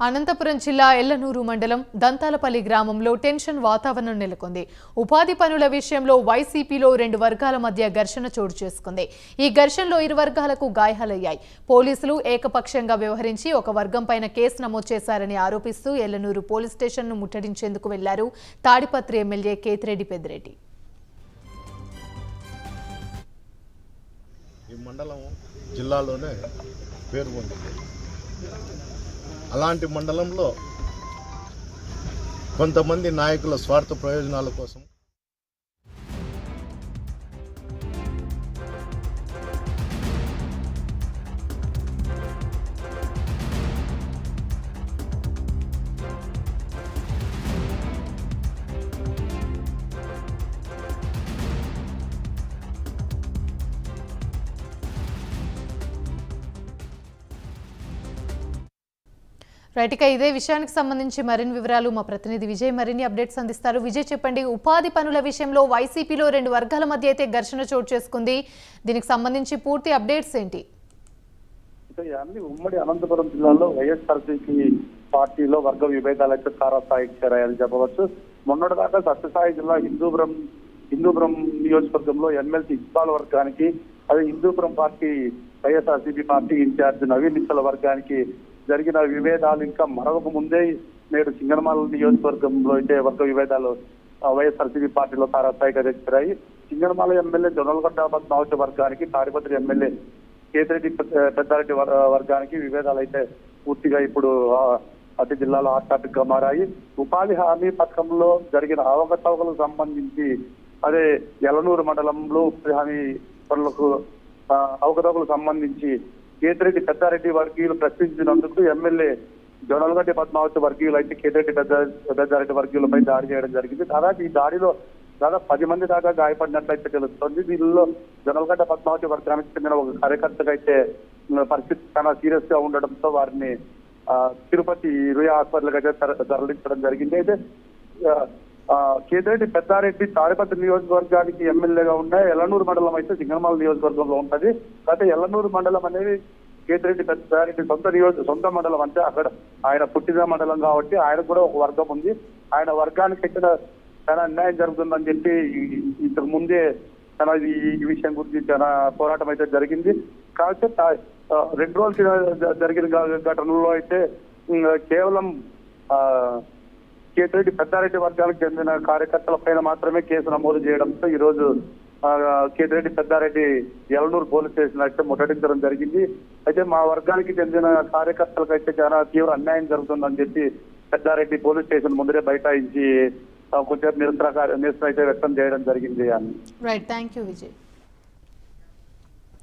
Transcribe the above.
అనంతపురం జిల్లా ఎల్లనూరు మండలం దంతాలపల్లి గ్రామంలో టెన్షన్ వాతావరణం నెలకొంది. ఉపాధి పనుల విషయంలో వైసీపీలో రెండు వర్గాల మధ్య ఘర్షణ చోటు చేసుకుంది. ఈ ఘర్షణలో ఇరు వర్గాలకు గాయాలయ్యాయి. పోలీసులు ఏకపక్షంగా వ్యవహరించి ఒక వర్గం పైన కేసు నమోదు చేశారని ఆరోపిస్తూ ఎల్లనూరు పోలీస్ స్టేషన్ను ముట్టడించేందుకు వెళ్లారు తాడిపత్రి ఎమ్మెల్యే కేతిరెడ్డి పెద్దిరెడ్డి. ఈ మండలం జిల్లాలోనే పేరు పొందింది. అలాంటి మండలంలో కొంతమంది నాయకుల స్వార్థ ప్రయోజనాల కోసం రైట్, ఇక ఇదే విషయానికి సంబంధించి మరిన్ని వివరాలు మా ప్రతినిధి విజయ్ మరిన్ని అప్డేట్స్ అందిస్తారు. విజయ్, చెప్పండి, ఉపాధి పనుల విషయంలో వైసీపీలో రెండు వర్గాల మధ్య అయితే ఘర్షణ చోటు చేసుకుంది. దీనికి సంబంధించి పూర్తి అప్డేట్స్ ఏంటి? ఉమ్మడి అనంతపురం జిల్లాలో వైఎస్ఆర్సీపీ పార్టీలో వర్గ విభేదాలు అయితే తారాస్థాయికి చేరాయని చెప్పవచ్చు. మొన్నటి దాకా సత్యసాయి జిల్లా హిందూపురం నియోజకవర్గంలో ఎమ్మెల్సీ ఇక్బాల్ వర్గానికి, అదే Hindupur party YSRCP party incharge Naveen నిచ్చల వర్గానికి జరిగిన విభేదాలు ఇంకా మరొక ముందే నేడు సింగనమాల నియోజకవర్గంలో అయితే వర్గ విభేదాలు వైఎస్ఆర్సీపీ పార్టీలో తారాస్థాయిగా చేరాయి. సింగనమాల ఎమ్మెల్యే జొన్నలగడ్డ పద్మావతి వర్గానికి, తాడిపత్రి ఎమ్మెల్యే కేతిరెడ్డి పెద్దారెడ్డి వర్గానికి విభేదాలు అయితే పూర్తిగా ఇప్పుడు అతి జిల్లాలో హాట్ టాపిక్ గా మారాయి. ఉపాధి హామీ పథకంలో జరిగిన అవకతవకలకు సంబంధించి, అదే ఎలనూరు మండలంలో ఉపాధి హామీ పనులకు అవకతవకలకు సంబంధించి కేతిరెడ్డి పెద్దారెడ్డి వర్గీయులు ప్రశ్నించినందుకు ఎమ్మెల్యే జొన్నలగడ్డ పద్మావతి వర్గీయులు అయితే కేతిరెడ్డి పెద్దారెడ్డి వర్గీయులపై దాడి చేయడం జరిగింది. దాదాపు ఈ దాడిలో 10 మంది దాకా గాయపడినట్లయితే తెలుస్తోంది. దీనిలో జొన్నలగడ్డ పద్మావతి వర్గానికి చెందిన ఒక కార్యకర్తగా అయితే పరిస్థితి చాలా సీరియస్ గా ఉండడంతో వారిని తిరుపతి ఇరువై హాస్పిటల్కి అయితే తరలించడం జరిగింది. అయితే కేతిరెడ్డి పెద్దారెడ్డి తాడిపత్రి నియోజకవర్గానికి ఎమ్మెల్యేగా ఉన్న ఎల్లనూరు మండలం అయితే సింగనమాల నియోజకవర్గంలో ఉంటది. అయితే ఎల్లనూరు మండలం అనేది కేతిరెడ్డి పెద్దారెడ్డి సొంత మండలం, అంటే అక్కడ ఆయన పుట్టిన మండలం కాబట్టి ఆయనకు కూడా ఒక వర్గం ఉంది. ఆయన వర్గానికి అయితే చాలా అన్యాయం జరుగుతుందని చెప్పి ఇంతకు ముందే చాలా ఈ విషయం గురించి చాలా పోరాటం అయితే జరిగింది. కాకపోతే 2 రోజుల జరిగిన ఘటనలో అయితే కేవలం కేతిరెడ్డి పెద్దారెడ్డి వర్గానికి చెందిన కార్యకర్తల పైన మాత్రమే కేసు నమోదు చేయడంతో ఈ రోజు కేతిరెడ్డి పెద్దారెడ్డి ఎలనూరు పోలీస్ స్టేషన్ అయితే ముట్టడించడం జరిగింది. అయితే మా వర్గానికి చెందిన కార్యకర్తలకు అయితే చాలా తీవ్ర అన్యాయం జరుగుతుందని చెప్పి పెద్దారెడ్డి పోలీస్ స్టేషన్ ముందరే బైఠాయించి కొంచెం నిరసన అయితే వ్యక్తం చేయడం జరిగింది. Right, thank you Vijay.